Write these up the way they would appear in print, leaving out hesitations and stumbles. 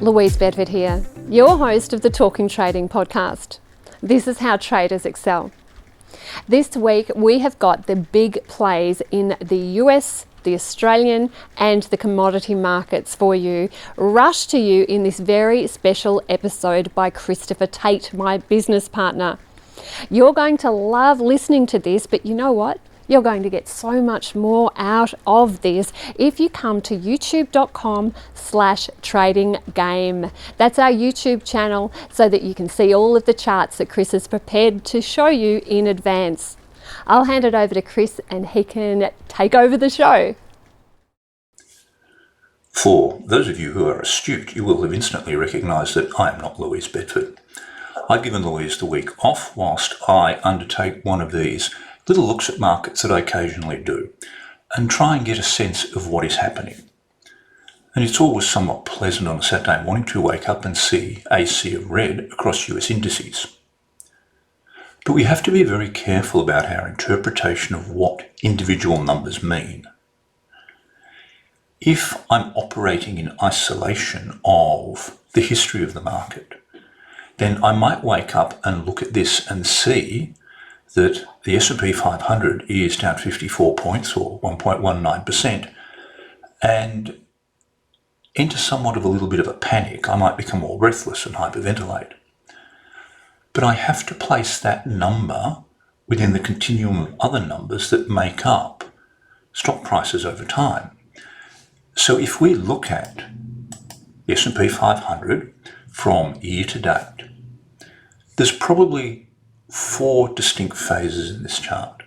Louise Bedford here, your host of the Talking Trading podcast. This is how traders excel. This week we have got the big plays in the US, the Australian and the commodity markets for you, rushed to you in this very special episode by Christopher Tate, my business partner. You're going to love listening to this, but you know what? You're going to get so much more out of this if you come to youtube.com/tradinggame. That's our YouTube channel so that you can see all of the charts that Chris has prepared to show you in advance. I'll hand it over to Chris and he can take over the show. For those of you who are astute, you will have instantly recognised that I am not Louise Bedford. I've given Louise the week off whilst I undertake one of these little looks at markets that I occasionally do and try and get a sense of what is happening. And it's always somewhat pleasant on a Saturday morning to wake up and see a sea of red across US indices. But we have to be very careful about our interpretation of what individual numbers mean. If I'm operating in isolation of the history of the market, then I might wake up and look at this and see that the S&P 500 is down 54 points or 1.19% and enter somewhat of a little bit of a panic. I might become more breathless and hyperventilate. But I have to place that number within the continuum of other numbers that make up stock prices over time. So if we look at the S&P 500 from year to date, there's probably four distinct phases in this chart.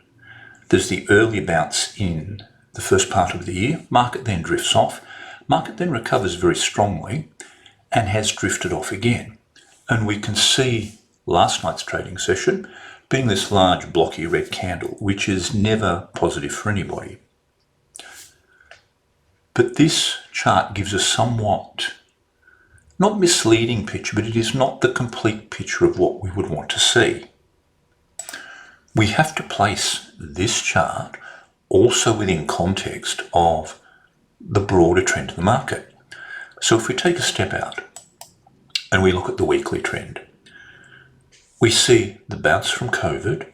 There's the early bounce in the first part of the year. Market then drifts off. Market then recovers very strongly and has drifted off again. And we can see last night's trading session being this large blocky red candle, which is never positive for anybody. But this chart gives a somewhat not misleading picture, but it is not the complete picture of what we would want to see. We have to place this chart also within context of the broader trend of the market. So if we take a step out and we look at the weekly trend, we see the bounce from COVID,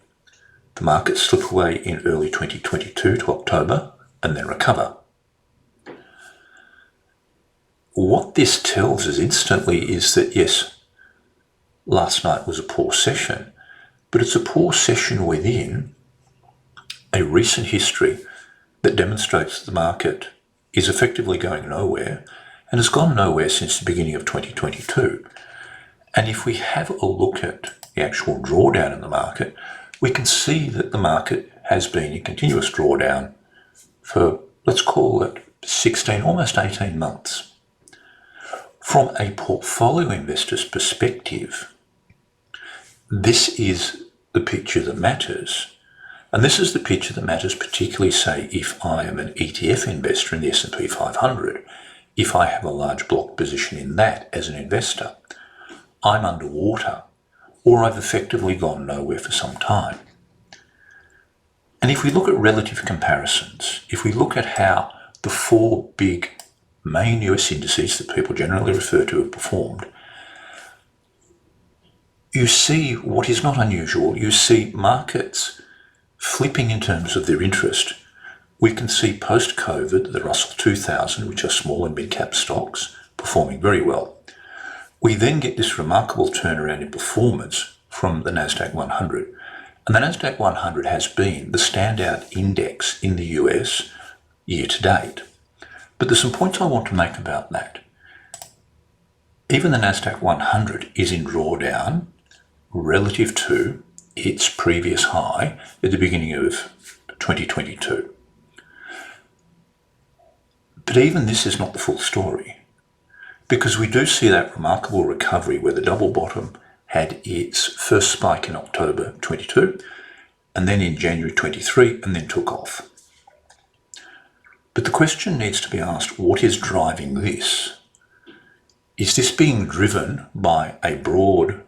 the market slip away in early 2022 to October and then recover. What this tells us instantly is that yes, last night was a poor session, but it's a poor session within a recent history that demonstrates that the market is effectively going nowhere and has gone nowhere since the beginning of 2022. And if we have a look at the actual drawdown in the market, we can see that the market has been in continuous drawdown for, let's call it 16, almost 18 months. From a portfolio investor's perspective, this is the picture that matters. And this is the picture that matters particularly, say, if I am an ETF investor in the S&P 500, if I have a large block position in that as an investor, I'm underwater or I've effectively gone nowhere for some time. And if we look at relative comparisons, if we look at how the four big main US indices that people generally refer to have performed, you see what is not unusual. You see markets flipping in terms of their interest. We can see post-COVID, the Russell 2000, which are small and mid-cap stocks, performing very well. We then get this remarkable turnaround in performance from the NASDAQ 100. And the NASDAQ 100 has been the standout index in the US year to date. But there's some points I want to make about that. Even the NASDAQ 100 is in drawdown relative to its previous high at the beginning of 2022. But even this is not the full story, because we do see that remarkable recovery where the double bottom had its first spike in October 22 and then in January 23 and then took off. But the question needs to be asked, what is driving this? Is this being driven by a broad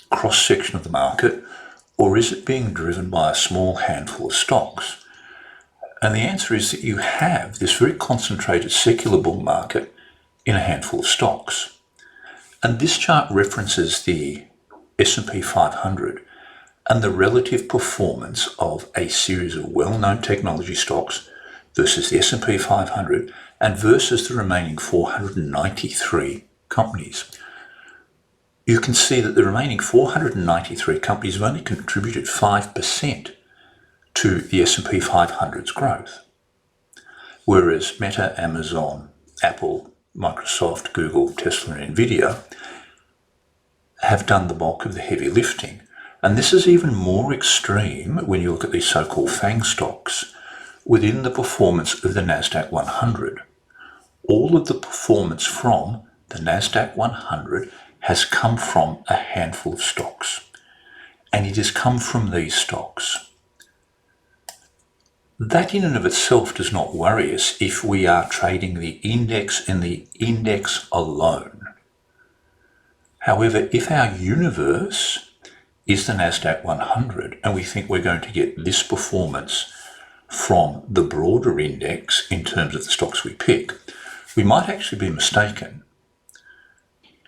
cross-section of the market, or is it being driven by a small handful of stocks? And the answer is that you have this very concentrated secular bull market in a handful of stocks. And this chart references the S&P 500 and the relative performance of a series of well-known technology stocks versus the S&P 500 and versus the remaining 493 companies. You can see that the remaining 493 companies have only contributed 5% to the S&P 500's growth, whereas Meta, Amazon, Apple, Microsoft, Google, Tesla and Nvidia have done the bulk of the heavy lifting. And this is even more extreme when you look at these so-called FANG stocks within the performance of the NASDAQ 100. All of the performance from the NASDAQ 100 has come from a handful of stocks, and it has come from these stocks. That in and of itself does not worry us if we are trading the index and the index alone. However, if our universe is the NASDAQ 100 and we think we're going to get this performance from the broader index in terms of the stocks we pick, we might actually be mistaken,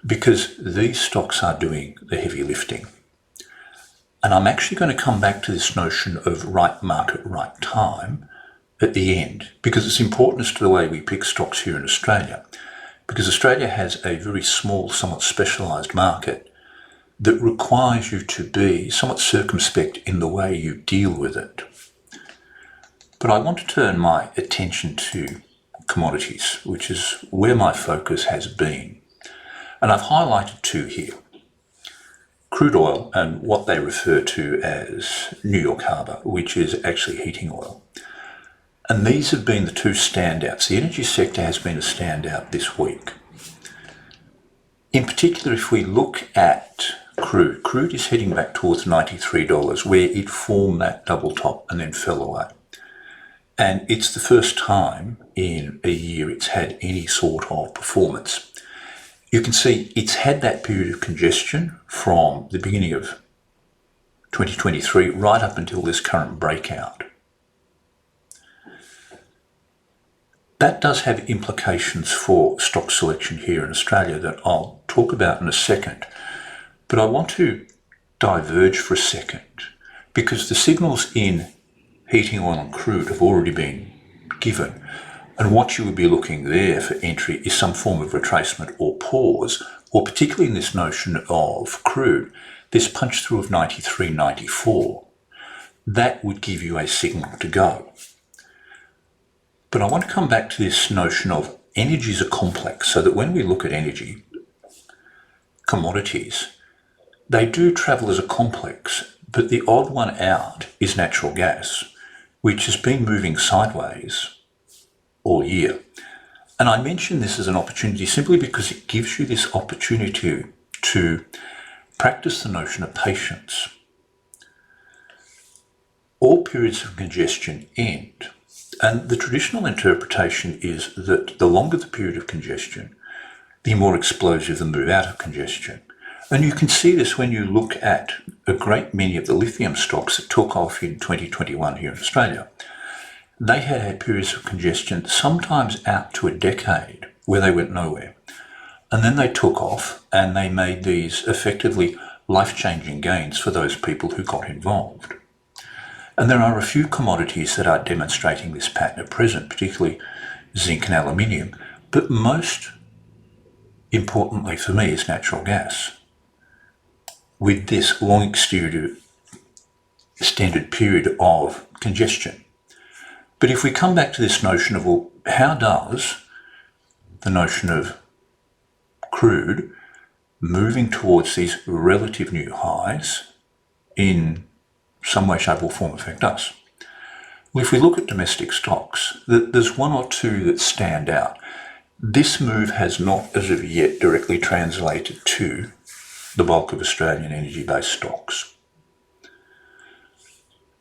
because these stocks are doing the heavy lifting. And I'm actually going to come back to this notion of right market, right time at the end, because it's important as to the way we pick stocks here in Australia, because Australia has a very small, somewhat specialised market that requires you to be somewhat circumspect in the way you deal with it. But I want to turn my attention to commodities, which is where my focus has been. And I've highlighted two here: crude oil and what they refer to as New York Harbour, which is actually heating oil. And these have been the two standouts. The energy sector has been a standout this week. In particular, if we look at crude is heading back towards $93, where it formed that double top and then fell away. And it's the first time in a year it's had any sort of performance. You can see it's had that period of congestion from the beginning of 2023 right up until this current breakout. That does have implications for stock selection here in Australia that I'll talk about in a second. But I want to diverge for a second, because the signals in heating oil and crude have already been given. And what you would be looking there for entry is some form of retracement or pause, or particularly in this notion of crude, this punch through of 93.94. That would give you a signal to go. But I want to come back to this notion of energy is a complex, so that when we look at energy, commodities, they do travel as a complex, but the odd one out is natural gas, which has been moving sideways all year. And I mention this as an opportunity simply because it gives you this opportunity to practice the notion of patience. All periods of congestion end, and the traditional interpretation is that the longer the period of congestion, the more explosive the move out of congestion. And you can see this when you look at a great many of the lithium stocks that took off in 2021 here in Australia. They had periods of congestion, sometimes out to a decade, where they went nowhere. And then they took off and they made these effectively life-changing gains for those people who got involved. And there are a few commodities that are demonstrating this pattern at present, particularly zinc and aluminium. But most importantly for me is natural gas, with this long extended period of congestion. But if we come back to this notion of, well, how does the notion of crude moving towards these relative new highs in some way, shape or form affect us? Well, if we look at domestic stocks, there's one or two that stand out. This move has not as of yet directly translated to the bulk of Australian energy-based stocks.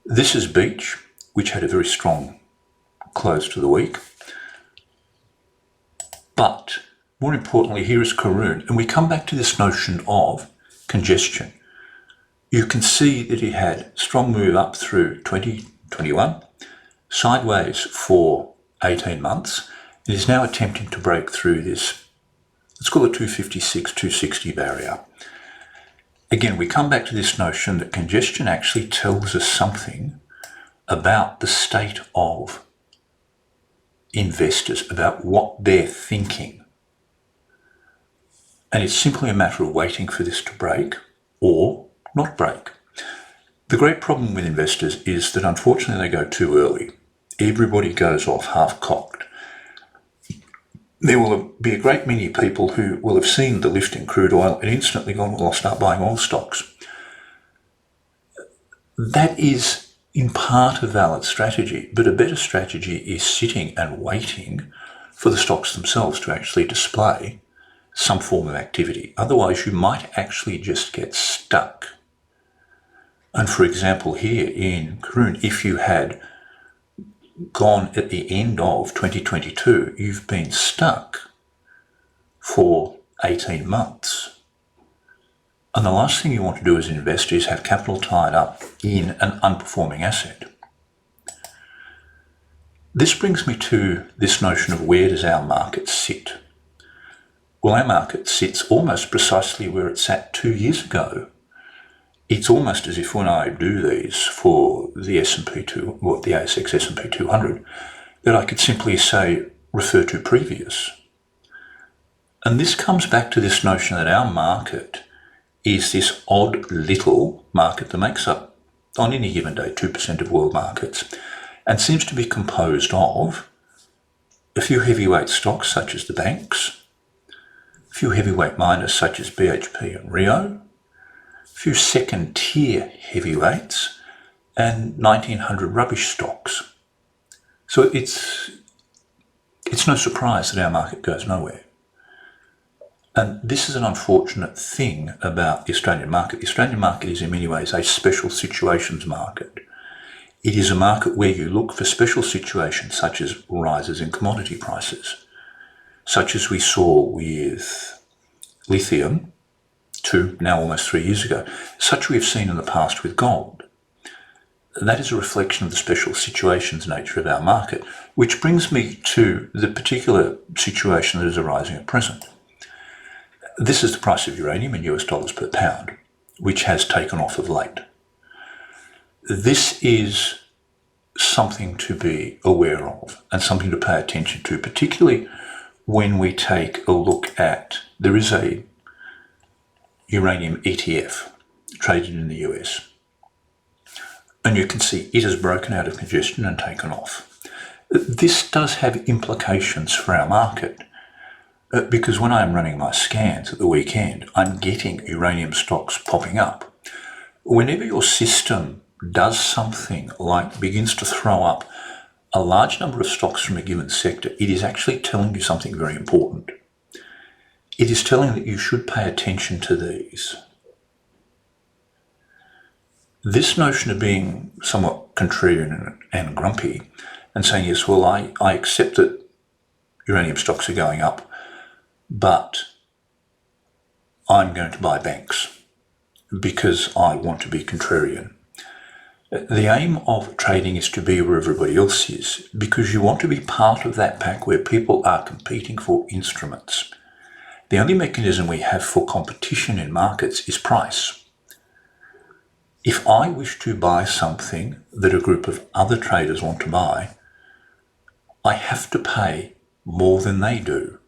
This is Beach, which had a very strong close to the week. But more importantly, here is Karoon, and we come back to this notion of congestion. You can see that it had a strong move up through 2021, sideways for 18 months. It is now attempting to break through this Let's call it 256, 260 barrier. Again, we come back to this notion that congestion actually tells us something about the state of investors, about what they're thinking. And it's simply a matter of waiting for this to break or not break. The great problem with investors is that unfortunately they go too early. Everybody goes off half-cocked. There will be a great many people who will have seen the lift in crude oil and instantly gone, well, I'll start buying oil stocks. That is in part a valid strategy, but a better strategy is sitting and waiting for the stocks themselves to actually display some form of activity. Otherwise, you might actually just get stuck. And for example, here in Karoon, if you had gone at the end of 2022, you've been stuck for 18 months. And the last thing you want to do as an investor is have capital tied up in an unperforming asset. This brings me to this notion of where does our market sit? Well, our market sits almost precisely where it sat 2 years ago. It's almost as if when I do these for the the ASX S&P 200, that I could simply say, refer to previous. And this comes back to this notion that our market is this odd little market that makes up, on any given day, 2% of world markets, and seems to be composed of a few heavyweight stocks such as the banks, a few heavyweight miners such as BHP and Rio, a few second-tier heavyweights, and 1,900 rubbish stocks. So it's no surprise that our market goes nowhere. And this is an unfortunate thing about the Australian market. The Australian market is in many ways a special situations market. It is a market where you look for special situations such as rises in commodity prices, such as we saw with lithium 2, now almost 3 years ago, such we've seen in the past with gold. That is a reflection of the special situations nature of our market, which brings me to the particular situation that is arising at present. This is the price of uranium in US dollars per pound, which has taken off of late. This is something to be aware of and something to pay attention to, particularly when we take a look at, there is a uranium ETF traded in the US. And you can see it has broken out of congestion and taken off. This does have implications for our market because when I'm running my scans at the weekend, I'm getting uranium stocks popping up. Whenever your system does something like begins to throw up a large number of stocks from a given sector, it is actually telling you something very important. It is telling that you should pay attention to these. This notion of being somewhat contrarian and grumpy and saying, yes, well, I accept that uranium stocks are going up, but I'm going to buy banks because I want to be contrarian. The aim of trading is to be where everybody else is because you want to be part of that pack where people are competing for instruments. The only mechanism we have for competition in markets is price. If I wish to buy something that a group of other traders want to buy, I have to pay more than they do.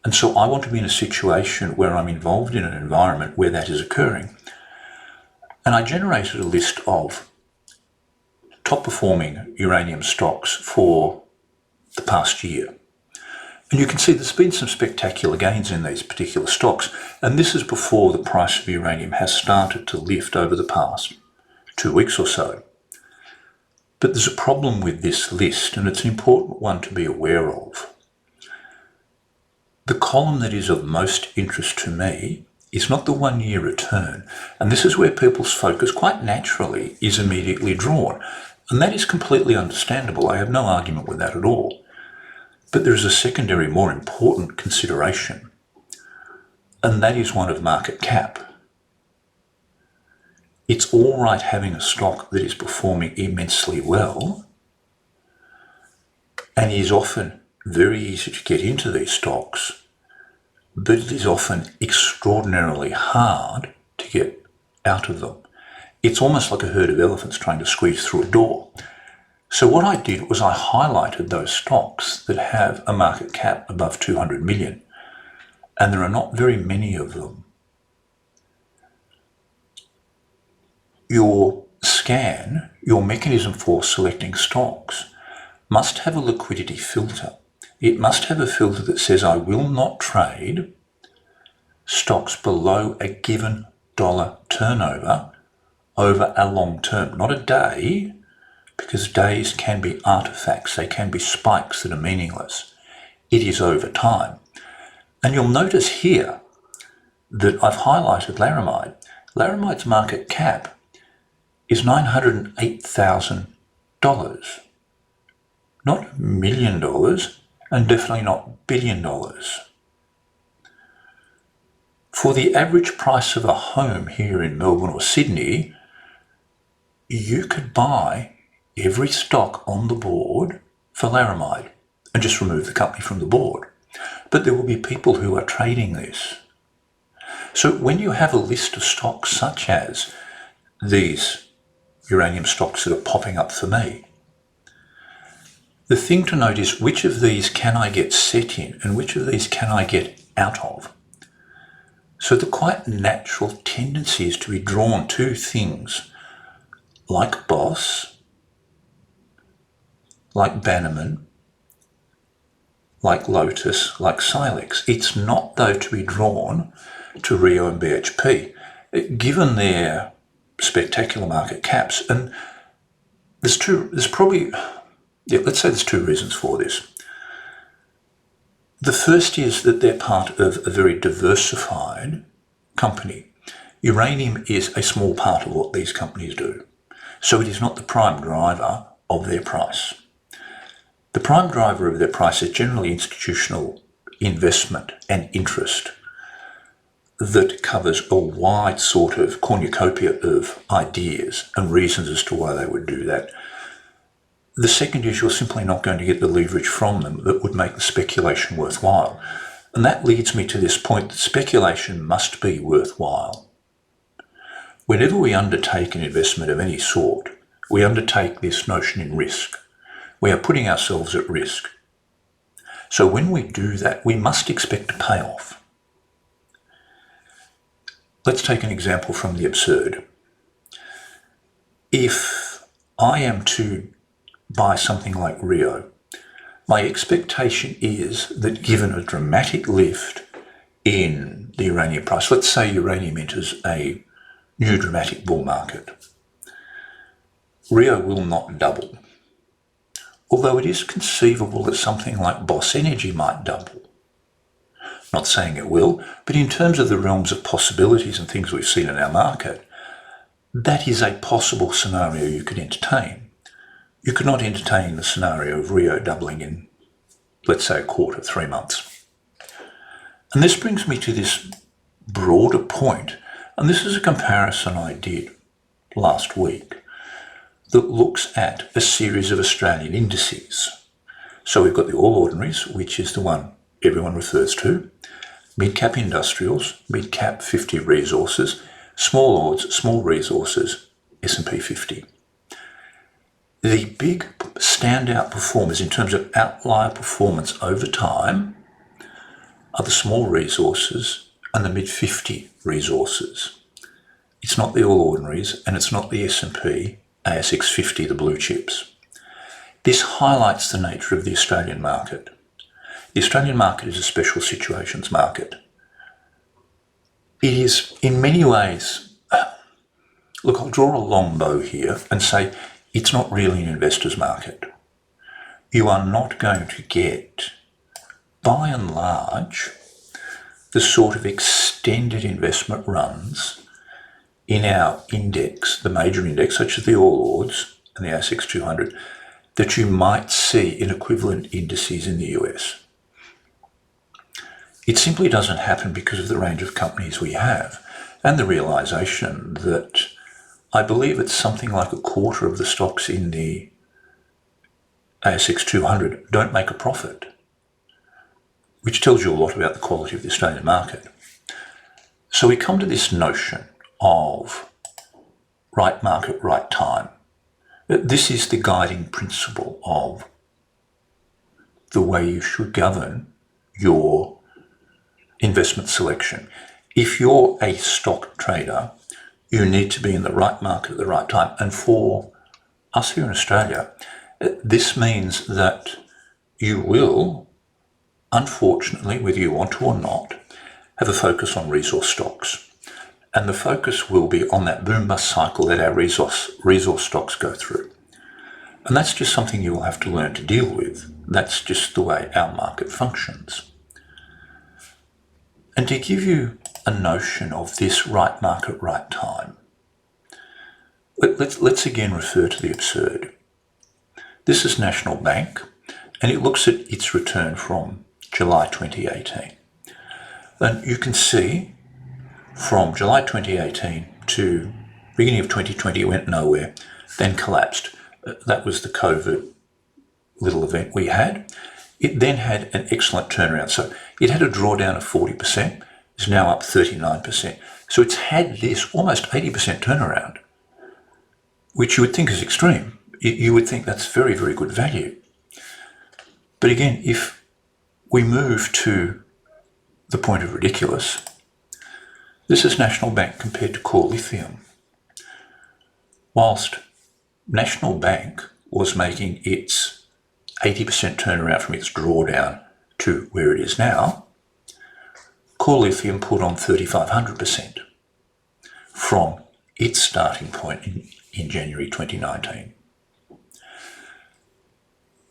And so I want to be in a situation where I'm involved in an environment where that is occurring. And I generated a list of top performing uranium stocks for the past year. And you can see there's been some spectacular gains in these particular stocks. And this is before the price of uranium has started to lift over the past 2 weeks or so. But there's a problem with this list, and it's an important one to be aware of. The column that is of most interest to me is not the 1 year return. And this is where people's focus quite naturally is immediately drawn. And that is completely understandable. I have no argument with that at all. But there is a secondary, more important consideration, and that is one of market cap. It's all right having a stock that is performing immensely well, and it is often very easy to get into these stocks but it is often extraordinarily hard to get out of them. It's almost like a herd of elephants trying to squeeze through a door. So what I did was I highlighted those stocks that have a market cap above 200 million, and there are not very many of them. Your scan, your mechanism for selecting stocks, must have a liquidity filter. It must have a filter that says I will not trade stocks below a given dollar turnover over a long term, not a day, because days can be artifacts, they can be spikes that are meaningless. It is over time. And you'll notice here that I've highlighted Laramide. Laramide's market cap is $908,000. Not $1 million, and definitely not $1 billion. For the average price of a home here in Melbourne or Sydney, you could buy every stock on the board for Laramide and just remove the company from the board. But there will be people who are trading this. So when you have a list of stocks such as these uranium stocks that are popping up for me, the thing to note is which of these can I get set in and which of these can I get out of. So the quite natural tendency is to be drawn to things like Boss, like Bannerman, like Lotus, like Silex. It's not, though, to be drawn to Rio and BHP, given their spectacular market caps. And let's say there's two reasons for this. The first is that they're part of a very diversified company. Uranium is a small part of what these companies do. So it is not the prime driver of their price. The prime driver of their price is generally institutional investment and interest that covers a wide sort of cornucopia of ideas and reasons as to why they would do that. The second is you're simply not going to get the leverage from them that would make the speculation worthwhile. And that leads me to this point that speculation must be worthwhile. Whenever we undertake an investment of any sort, we undertake this notion in risk. We are putting ourselves at risk. So when we do that, we must expect a payoff. Let's take an example from the absurd. If I am to buy something like Rio, my expectation is that given a dramatic lift in the uranium price, let's say uranium enters a new dramatic bull market, Rio will not double. Although it is conceivable that something like Boss Energy might double. Not saying it will, but in terms of the realms of possibilities and things we've seen in our market, that is a possible scenario you could entertain. You could not entertain the scenario of Rio doubling in, let's say, a quarter, 3 months. And this brings me to this broader point, and this is a comparison I did last week that looks at a series of Australian indices. So we've got the All Ordinaries, which is the one everyone refers to, mid-cap industrials, mid-cap 50 resources, small ords, small resources, S&P 50. The big standout performers in terms of outlier performance over time are the small resources and the mid-50 resources. It's not the All Ordinaries and it's not the S&P ASX 50, the blue chips. This highlights the nature of the Australian market. The Australian market is a special situations market. It is in many ways, look, I'll draw a long bow here and say it's not really an investor's market. You are not going to get, by and large, the sort of extended investment runs in our index, the major index, such as the All Ords and the ASX 200, that you might see in equivalent indices in the US. It simply doesn't happen because of the range of companies we have and the realisation that I believe it's something like a quarter of the stocks in the ASX 200 don't make a profit. which tells you a lot about the quality of the Australian market. So we come to this notion of right market, right time. This is the guiding principle of the way you should govern your investment selection. If you're a stock trader, you need to be in the right market at the right time. And for us here in Australia, this means that you will, unfortunately, whether you want to or not, have a focus on resource stocks. And the focus will be on that boom-bust cycle that our resource stocks go through. And that's just something you will have to learn to deal with. That's just the way our market functions. And to give you a notion of this right market, right time, let's again refer to the absurd. This is National Bank, and it looks at its return from July 2018. And you can see from July 2018 to beginning of 2020, it went nowhere, then collapsed. That was the COVID little event we had. It then had an excellent turnaround. So it had a drawdown of 40%, it's now up 39%. So it's had this almost 80% turnaround, which you would think is extreme. You would think that's very, very good value. But again, if we move to the point of ridiculous, this is National Bank compared to Core Lithium. Whilst National Bank was making its 80% turnaround from its drawdown to where it is now, Core Lithium put on 3,500% from its starting point in January 2019.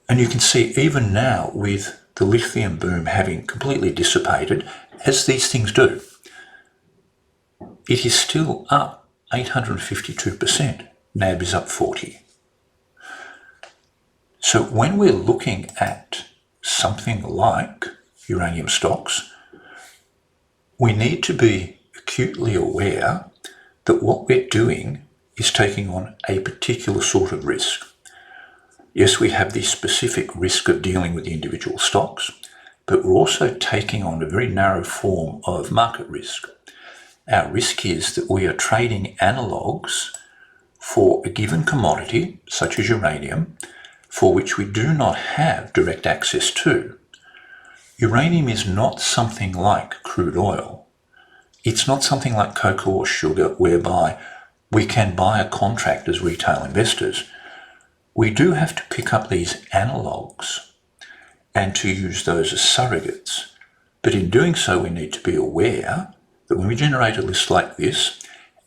And you can see even now, with the lithium boom having completely dissipated, as these things do, it is still up 852%. NAB is up 40. So when we're looking at something like uranium stocks, we need to be acutely aware that what we're doing is taking on a particular sort of risk. Yes, we have the specific risk of dealing with the individual stocks, but we're also taking on a very narrow form of market risk. Our risk is that we are trading analogues for a given commodity, such as uranium, for which we do not have direct access to. Uranium is not something like crude oil. It's not something like cocoa or sugar, whereby we can buy a contract as retail investors. We do have to pick up these analogues and to use those as surrogates. But in doing so, we need to be aware that when we generate a list like this,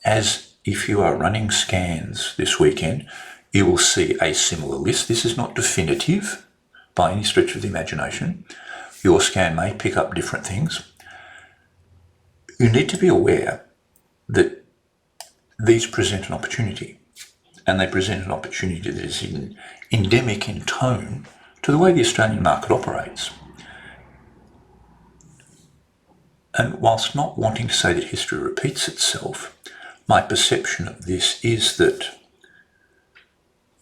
as if you are running scans this weekend, you will see a similar list. This is not definitive by any stretch of the imagination. Your scan may pick up different things. You need to be aware that these present an opportunity, and they present an opportunity that is endemic in tone to the way the Australian market operates. And whilst not wanting to say that history repeats itself, my perception of this is that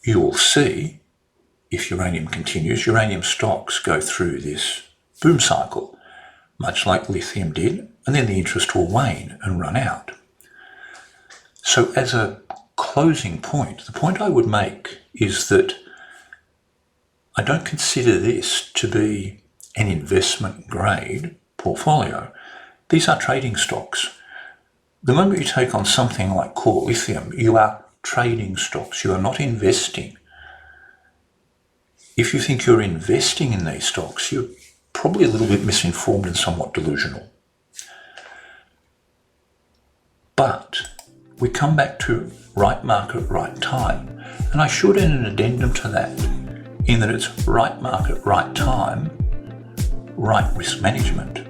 you will see, if uranium continues, uranium stocks go through this boom cycle, much like lithium did, and then the interest will wane and run out. So as a closing point, the point I would make is that I don't consider this to be an investment grade portfolio. These are trading stocks. The moment you take on something like Core Lithium, you are trading stocks. You are not investing. If you think you're investing in these stocks, you're probably a little bit misinformed and somewhat delusional. But we come back to right market, right time. And I should add an addendum to that, in that it's right market, right time, right risk management.